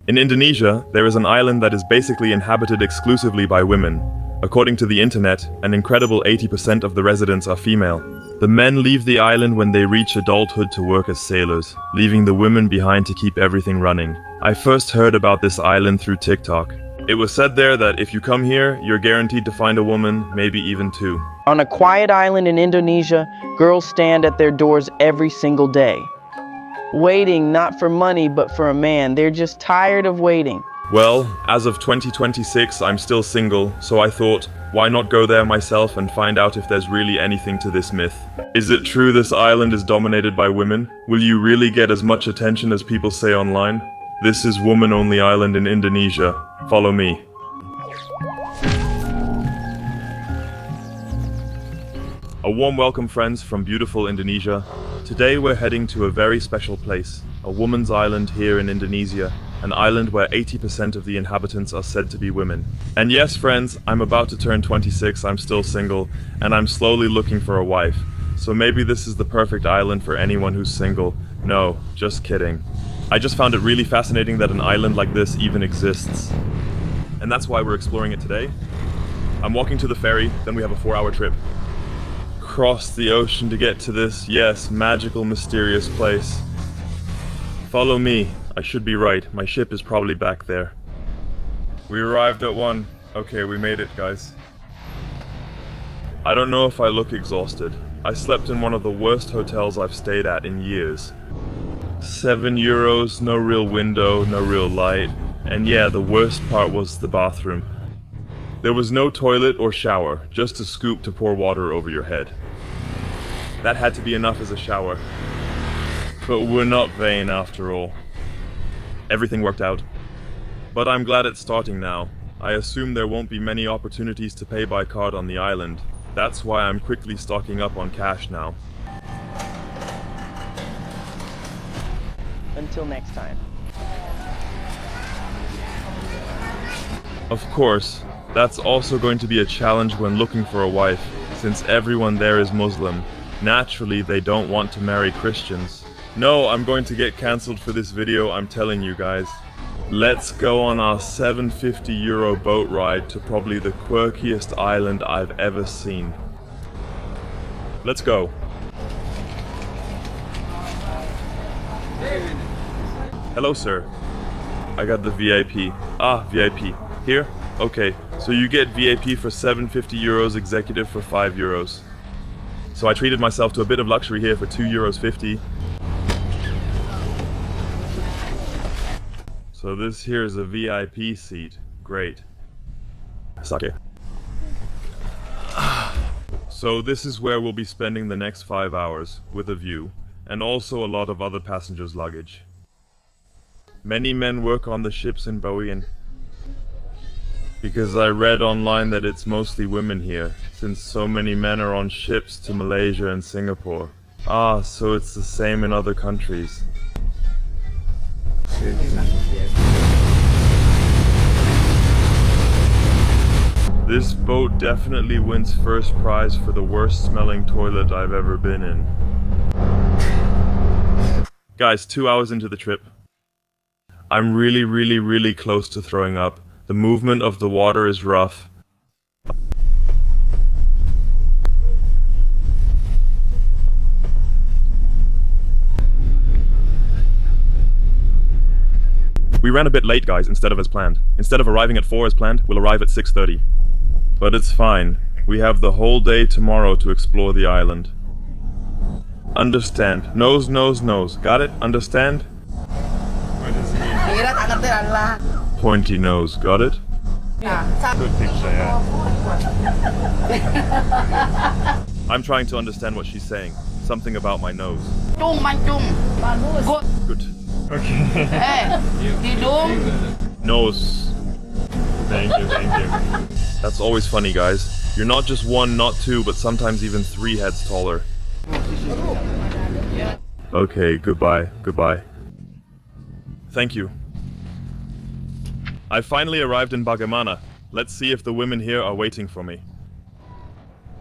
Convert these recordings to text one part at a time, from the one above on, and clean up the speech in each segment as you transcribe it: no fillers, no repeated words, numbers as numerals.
In Indonesia, there is an island that is basically inhabited exclusively by women. According to the internet, an incredible 80% of the residents are female. The men leave the island when they reach adulthood to work as sailors, leaving the women behind to keep everything running. I first heard about this island through TikTok. It was said there that if you come here, you're guaranteed to find a woman, maybe even two. On a quiet island in Indonesia, girls stand at their doors every single day. Waiting not for money, but for a man. They're just tired of waiting. Well, as of 2026, I'm still single, so I thought, why not go there myself and find out if there's really anything to this myth? Is it true this island is dominated by women? Will you really get as much attention as people say online? This is Woman Only Island in Indonesia. Follow me. A warm welcome, friends, from beautiful Indonesia. Today we're heading to a very special place, a woman's island here in Indonesia, an island where 80% of the inhabitants are said to be women. And yes, friends, I'm about to turn 26, I'm still single, and I'm slowly looking for a wife. So maybe this is the perfect island for anyone who's single. No, just kidding. I just found it really fascinating that an island like this even exists. And that's why we're exploring it today. I'm walking to the ferry, then we have a 4-hour trip. Cross the ocean to get to this, yes, magical, mysterious place. Follow me. I should be right. My ship is probably back there. We arrived at 1. Okay, we made it, guys. I don't know if I look exhausted. I slept in one of the worst hotels I've stayed at in years. €7, no real window, no real light. And yeah, the worst part was the bathroom. There was no toilet or shower, just a scoop to pour water over your head. That had to be enough as a shower. But we're not vain after all. Everything worked out. But I'm glad it's starting now. I assume there won't be many opportunities to pay by card on the island. That's why I'm quickly stocking up on cash now. Until next time. Of course, that's also going to be a challenge when looking for a wife, since everyone there is Muslim. Naturally, they don't want to marry Christians. No, I'm going to get cancelled for this video, I'm telling you guys. Let's go on our €750 boat ride to probably the quirkiest island I've ever seen. Let's go. Hello, sir. I got the VIP. VIP. Here? Okay, so you get VIP for €750, executive for €5. So I treated myself to a bit of luxury here for €2.50. So this here is a VIP seat. Great. Sake. So this is where we'll be spending the next 5 hours, with a view, and also a lot of other passengers' luggage. Many men work on the ships in Boeing, because I read online that it's mostly women here, since so many men are on ships to Malaysia and Singapore. So it's the same in other countries. This boat definitely wins first prize for the worst smelling toilet I've ever been in. Guys, 2 hours into the trip. I'm really close to throwing up. The movement of the water is rough. We ran a bit late, guys, instead of as planned. Instead of arriving at 4 as planned, we'll arrive at 6:30. But it's fine. We have the whole day tomorrow to explore the island. Understand. Nose, nose, nose. Got it? Understand? Pointy nose. Got it? Good picture, yeah. I'm trying to understand what she's saying. Something about my nose. Good. Okay. Nose. Thank you. That's always funny, guys. You're not just 1, not 2, but sometimes even 3 heads taller. Okay, goodbye. Thank you. I finally arrived in Bagaimana. Let's see if the women here are waiting for me.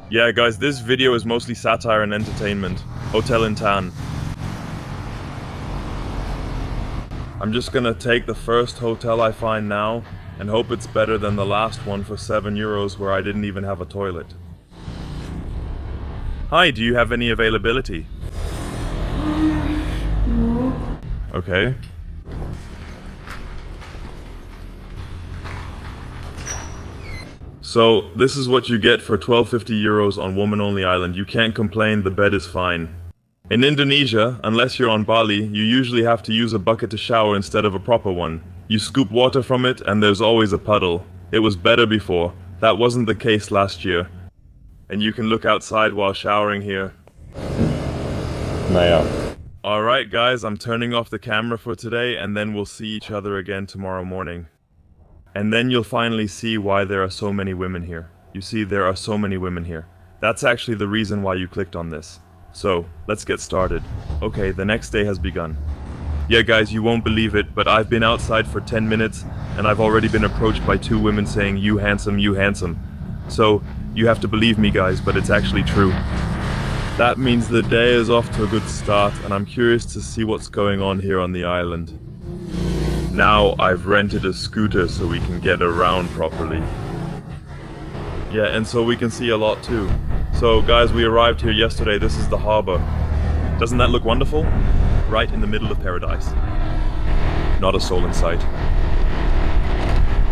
Yeah, guys, this video is mostly satire and entertainment. Hotel in Tan. I'm just gonna take the first hotel I find now and hope it's better than the last one for €7 where I didn't even have a toilet. Hi, do you have any availability? Okay. So, this is what you get for €12.50 on Woman Only Island. You can't complain, the bed is fine. In Indonesia, unless you're on Bali, you usually have to use a bucket to shower instead of a proper one. You scoop water from it and there's always a puddle. It was better before. That wasn't the case last year. And you can look outside while showering here. Naja. Alright guys, I'm turning off the camera for today and then we'll see each other again tomorrow morning. And then you'll finally see why there are so many women here. You see, there are so many women here. That's actually the reason why you clicked on this. So, let's get started. Okay, the next day has begun. Yeah guys, you won't believe it, but I've been outside for 10 minutes and I've already been approached by 2 women saying, "You handsome, you handsome." So, you have to believe me guys, but it's actually true. That means the day is off to a good start and I'm curious to see what's going on here on the island. Now I've rented a scooter so we can get around properly. Yeah, and so we can see a lot too. So guys, we arrived here yesterday. This is the harbor. Doesn't that look wonderful? Right in the middle of paradise. Not a soul in sight.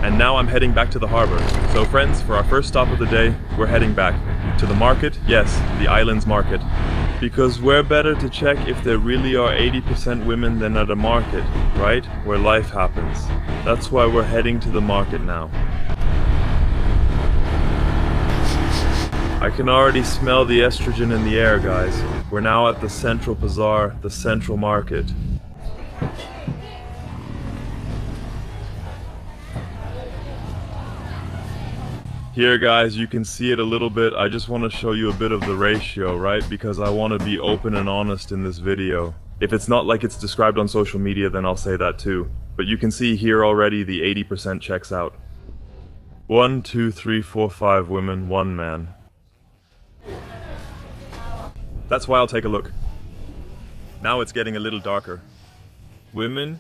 And now I'm heading back to the harbor. So friends, for our first stop of the day, we're heading back. To the market? Yes, the island's market. Because where better to check if there really are 80% women than at a market, right? Where life happens. That's why we're heading to the market now. I can already smell the estrogen in the air, guys. We're now at the central bazaar, the central market. Here guys, you can see it a little bit. I just want to show you a bit of the ratio, right? Because I want to be open and honest in this video. If it's not like it's described on social media, then I'll say that too. But you can see here already the 80% checks out. 1, 2, 3, 4, 5 women, 1 man. That's why I'll take a look. Now it's getting a little darker. Women?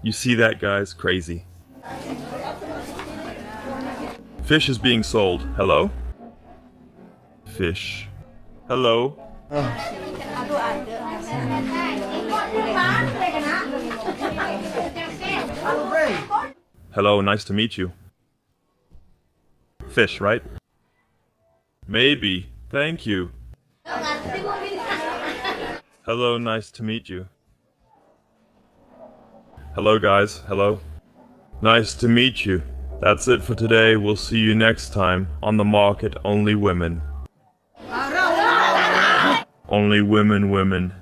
You see that, guys? Crazy. Fish is being sold. Hello? Fish. Hello? Hello, nice to meet you. Fish, right? Maybe. Thank you. Hello, nice to meet you. Hello, guys. Hello. Nice to meet you. That's it for today. We'll see you next time on the market. Only women. Only women, women.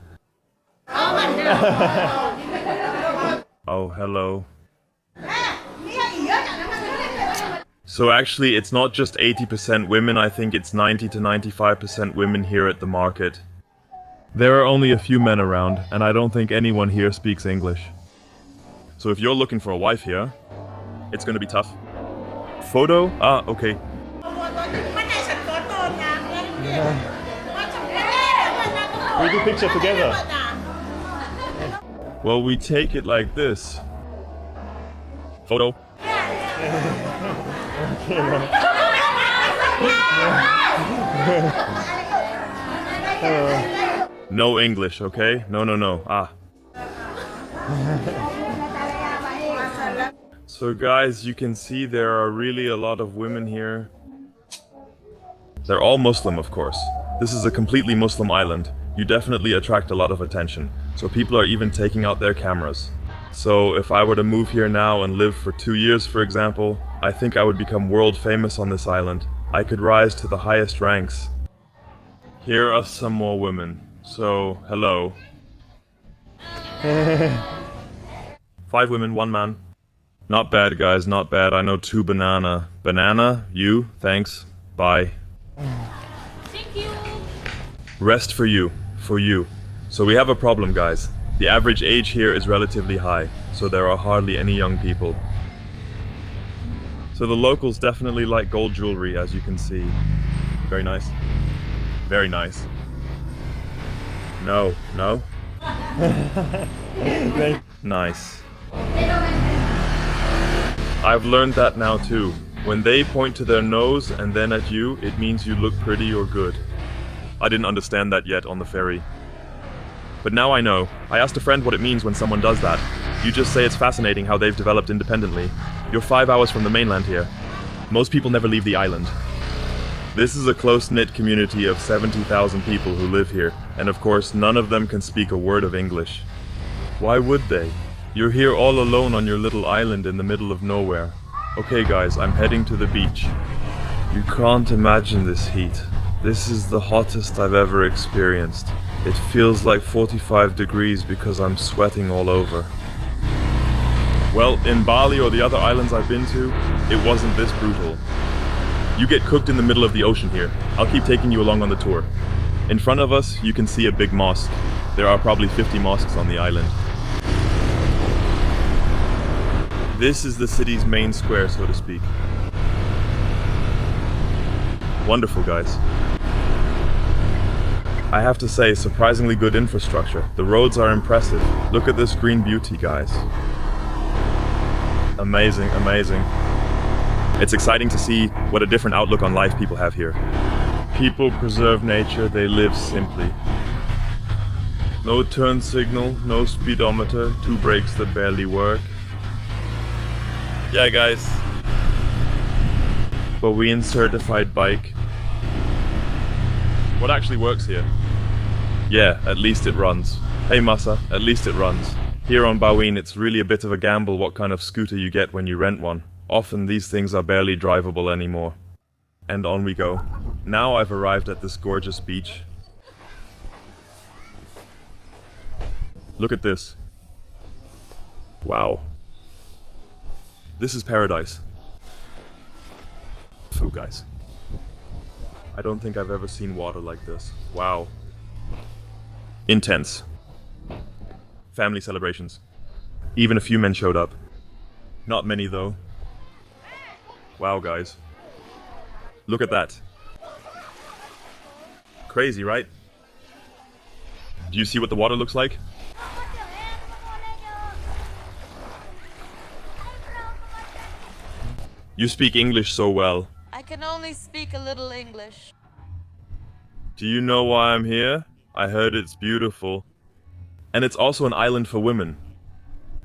Oh, hello. So actually, it's not just 80% women. I think it's 90 to 95% women here at the market. There are only a few men around, and I don't think anyone here speaks English. So if you're looking for a wife here, it's gonna be tough. Photo? Ah, okay. We do picture together. Well, we take it like this. Photo. No English, okay? No, no, no. Ah. So guys, you can see there are really a lot of women here. They're all Muslim, of course. This is a completely Muslim island. You definitely attract a lot of attention. So people are even taking out their cameras. So if I were to move here now and live for 2 years, for example, I think I would become world famous on this island. I could rise to the highest ranks. Here are some more women. So, hello. 5 women, 1 man. Not bad, guys, not bad. I know 2 banana. Banana? You? Thanks. Bye. Thank you. Rest for you. For you. So we have a problem, guys. The average age here is relatively high, so there are hardly any young people. So the locals definitely like gold jewelry, as you can see. Very nice. Very nice. No, no. Nice. I've learned that now too. When they point to their nose and then at you, it means you look pretty or good. I didn't understand that yet on the ferry. But now I know. I asked a friend what it means when someone does that. You just say it's fascinating how they've developed independently. You're 5 hours from the mainland here. Most people never leave the island. This is a close-knit community of 70,000 people who live here, and of course none of them can speak a word of English. Why would they? You're here all alone on your little island in the middle of nowhere. Okay guys, I'm heading to the beach. You can't imagine this heat. This is the hottest I've ever experienced. It feels like 45 degrees because I'm sweating all over. Well, in Bali or the other islands I've been to, it wasn't this brutal. You get cooked in the middle of the ocean here. I'll keep taking you along on the tour. In front of us, you can see a big mosque. There are probably 50 mosques on the island. This is the city's main square, so to speak. Wonderful, guys. I have to say, surprisingly good infrastructure. The roads are impressive. Look at this green beauty, guys. Amazing, amazing. It's exciting to see what a different outlook on life people have here. People preserve nature, they live simply. No turn signal, no speedometer, 2 brakes that barely work. Yeah, guys. Baween certified bike. What actually works here? Yeah, at least it runs. Hey Masa, at least it runs. Here on Baween, it's really a bit of a gamble what kind of scooter you get when you rent one. Often these things are barely drivable anymore. And on we go. Now I've arrived at this gorgeous beach. Look at this. Wow. This is paradise. Foo, guys. I don't think I've ever seen water like this. Wow. Intense. Family celebrations. Even a few men showed up. Not many though. Wow, guys. Look at that. Crazy, right? Do you see what the water looks like? You speak English so well. I can only speak a little English. Do you know why I'm here? I heard it's beautiful. And it's also an island for women.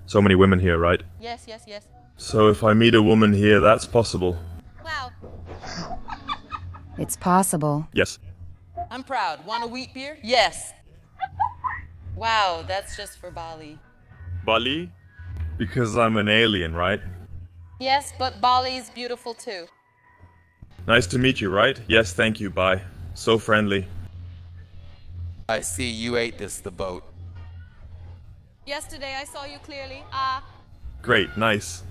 So many women here, right? Yes, yes, yes. So if I meet a woman here, that's possible. Wow. It's possible. Yes. I'm proud. Want a wheat beer? Yes. Wow, that's just for Bali. Bali? Because I'm an alien, right? Yes, but Bali's beautiful too. Nice to meet you, right? Yes, thank you, bye. So friendly. I see you ate the boat. Yesterday I saw you clearly. Great, nice.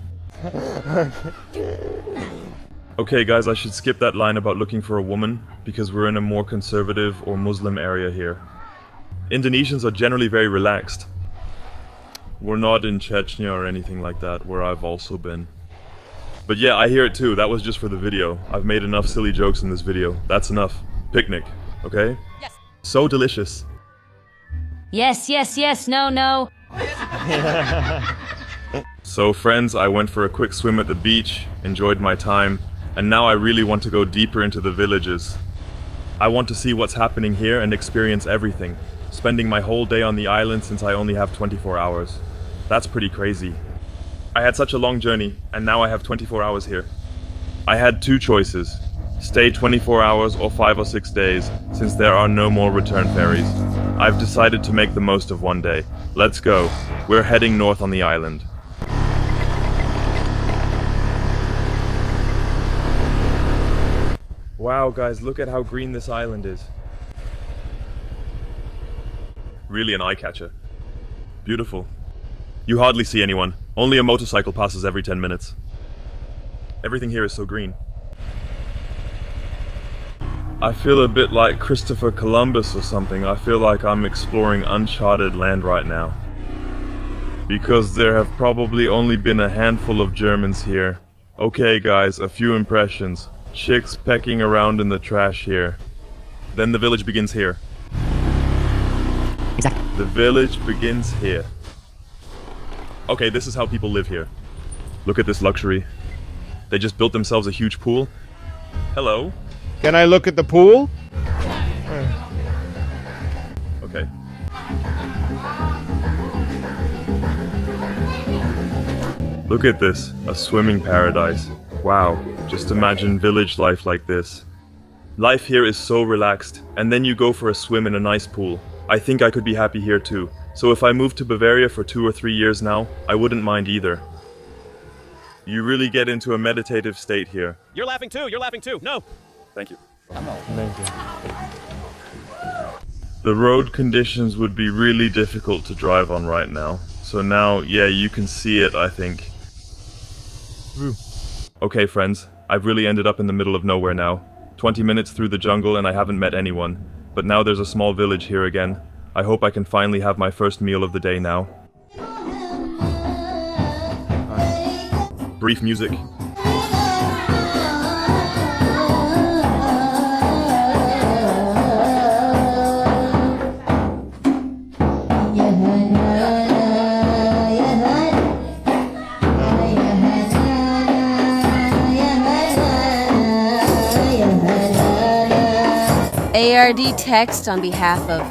Okay guys, I should skip that line about looking for a woman, because we're in a more conservative or Muslim area here. Indonesians are generally very relaxed. We're not in Chechnya or anything like that, where I've also been. But yeah, I hear it too, that was just for the video. I've made enough silly jokes in this video. That's enough. Picnic, okay? Yes. So delicious. Yes, yes, yes, no, no. So friends, I went for a quick swim at the beach, enjoyed my time, and now I really want to go deeper into the villages. I want to see what's happening here and experience everything, spending my whole day on the island since I only have 24 hours. That's pretty crazy. I had such a long journey, and now I have 24 hours here. I had 2 choices. Stay 24 hours or 5 or 6 days, since there are no more return ferries. I've decided to make the most of one day. Let's go. We're heading north on the island. Wow guys, look at how green this island is. Really an eye-catcher. Beautiful. You hardly see anyone. Only a motorcycle passes every 10 minutes. Everything here is so green. I feel a bit like Christopher Columbus or something. I feel like I'm exploring uncharted land right now. Because there have probably only been a handful of Germans here. Okay guys, a few impressions. Chicks pecking around in the trash here. Then the village begins here. Exactly. The village begins here. Okay, this is how people live here. Look at this luxury. They just built themselves a huge pool. Hello? Can I look at the pool? Okay. Look at this, a swimming paradise. Wow, just imagine village life like this. Life here is so relaxed, and then you go for a swim in a nice pool. I think I could be happy here too. So if I moved to Bavaria for 2 or 3 years now, I wouldn't mind either. You really get into a meditative state here. You're laughing too. You're laughing too. No. Thank you. Thank you. The road conditions would be really difficult to drive on right now. So now, yeah, you can see it, I think. Okay, friends, I've really ended up in the middle of nowhere now. 20 minutes through the jungle and I haven't met anyone. But now there's a small village here again. I hope I can finally have my first meal of the day now. Brief music. ARD text on behalf of...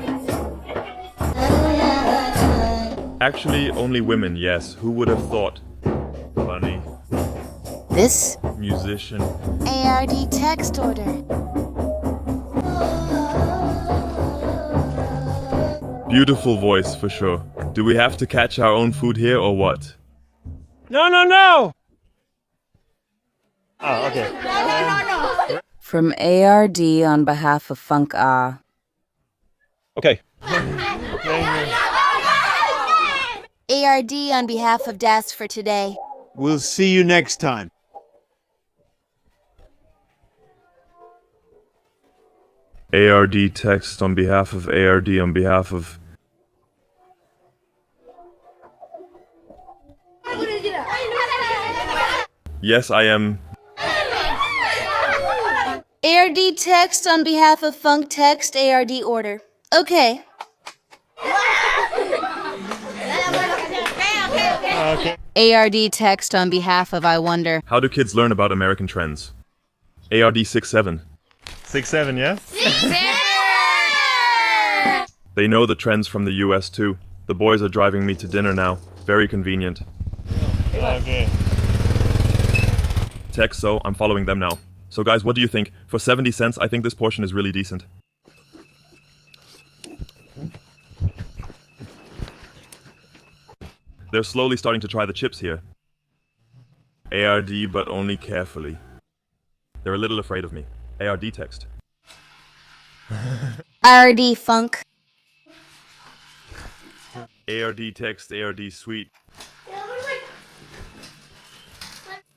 Actually, only women, yes. Who would have thought? Funny. This? Musician. ARD text order. Beautiful voice, for sure. Do we have to catch our own food here or what? No, no, no. Oh, okay. From ARD on behalf of Funk Ah. Okay. ARD on behalf of Das for today. We'll see you next time. ARD text on behalf of ARD on behalf of... Yes, I am... ARD text on behalf of Funk Text ARD order. Okay. Okay. ARD text on behalf of I Wonder. How do kids learn about American trends? ARD 6-7. 6-7, yeah? They know the trends from the US too. The boys are driving me to dinner now. Very convenient. Okay. Text, so I'm following them now. So guys, what do you think? For 70 cents, I think this portion is really decent. They're slowly starting to try the chips here. ARD, but only carefully. They're a little afraid of me. ARD text. ARD Funk. ARD text, ARD sweet.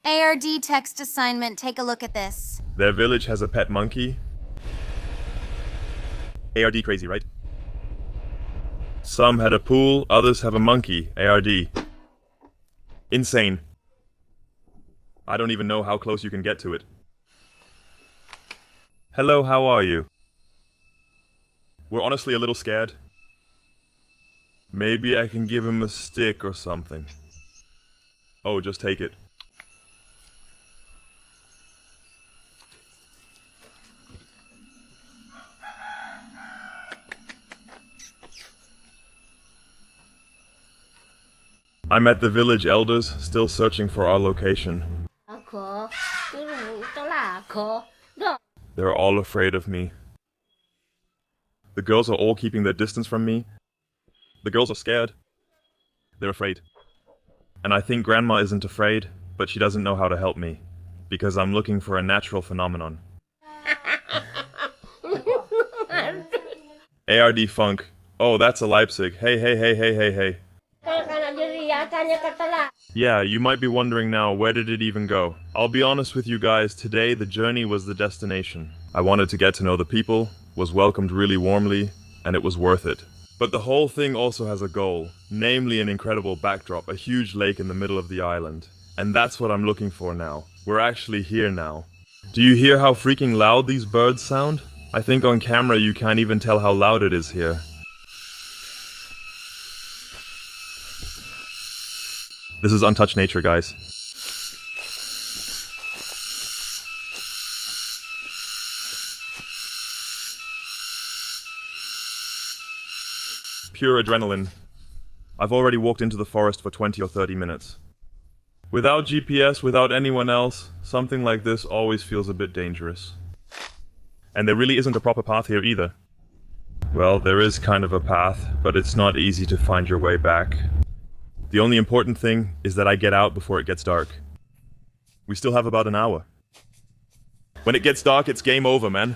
ARD text assignment. Take a look at this. Their village has a pet monkey. ARD crazy, right? Some had a pool, others have a monkey. ARD. Insane. I don't even know how close you can get to it. Hello, how are you? We're honestly a little scared. Maybe I can give him a stick or something. Oh, just take it. I'm at the village elders, still searching for our location. They're all afraid of me. The girls are all keeping their distance from me. The girls are scared. They're afraid. And I think Grandma isn't afraid, but she doesn't know how to help me. Because I'm looking for a natural phenomenon. ARD Funk. Oh, that's a Leipzig. Hey, hey, hey, hey, hey, hey. Yeah, you might be wondering now, where did it even go? I'll be honest with you guys, today the journey was the destination. I wanted to get to know the people, was welcomed really warmly, and it was worth it. But the whole thing also has a goal, namely an incredible backdrop, a huge lake in the middle of the island. And that's what I'm looking for now. We're actually here now. Do you hear how freaking loud these birds sound? I think on camera you can't even tell how loud it is here. This is untouched nature, guys. Pure adrenaline. I've already walked into the forest for 20 or 30 minutes. Without GPS, without anyone else, something like this always feels a bit dangerous. And there really isn't a proper path here either. Well, there is kind of a path, but it's not easy to find your way back. The only important thing is that I get out before it gets dark. We still have about an hour. When it gets dark, it's game over, man.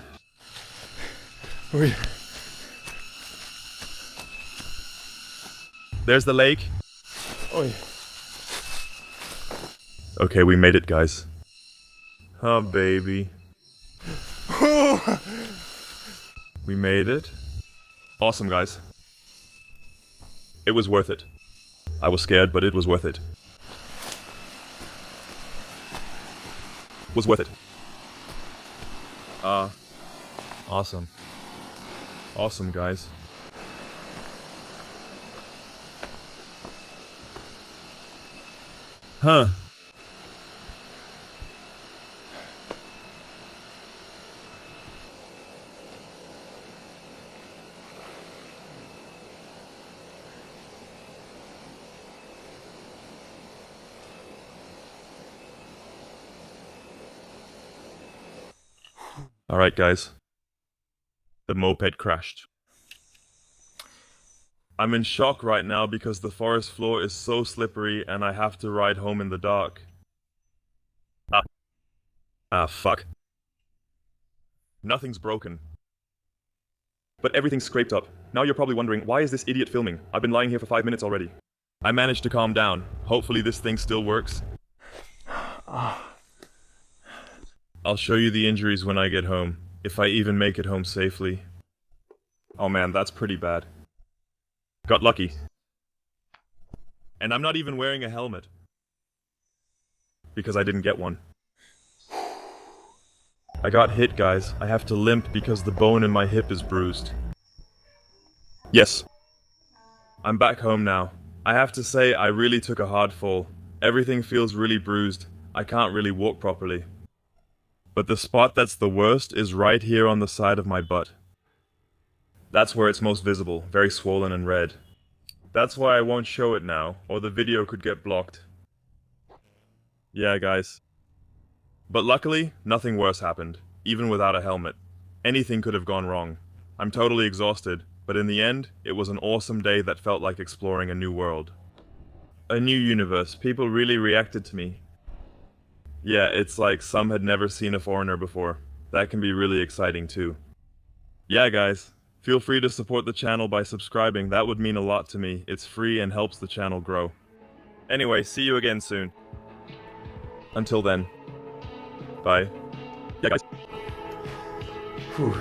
There's the lake. Okay, we made it, guys. Oh, baby. We made it. Awesome, guys. It was worth it. I was scared, but it was worth it. Was worth it. Awesome. Awesome, guys. Huh. Alright, guys. The moped crashed. I'm in shock right now because the forest floor is so slippery and I have to ride home in the dark. Fuck. Nothing's broken. But everything's scraped up. Now you're probably wondering, why is this idiot filming? I've been lying here for 5 minutes already. I managed to calm down. Hopefully this thing still works. I'll show you the injuries when I get home, if I even make it home safely. Oh man, that's pretty bad. Got lucky. And I'm not even wearing a helmet. Because I didn't get one. I got hit, guys. I have to limp because the bone in my hip is bruised. Yes. I'm back home now. I have to say, I really took a hard fall. Everything feels really bruised. I can't really walk properly. But the spot that's the worst is right here on the side of my butt. That's where it's most visible, very swollen and red. That's why I won't show it now, or the video could get blocked. Yeah, guys. But luckily, nothing worse happened, even without a helmet. Anything could have gone wrong. I'm totally exhausted, but in the end, it was an awesome day that felt like exploring a new world. A new universe. People really reacted to me. Yeah, it's like some had never seen a foreigner before. That can be really exciting too. Yeah, guys. Feel free to support the channel by subscribing. That would mean a lot to me. It's free and helps the channel grow. Anyway, see you again soon. Until then. Bye. Yeah, guys. Whew.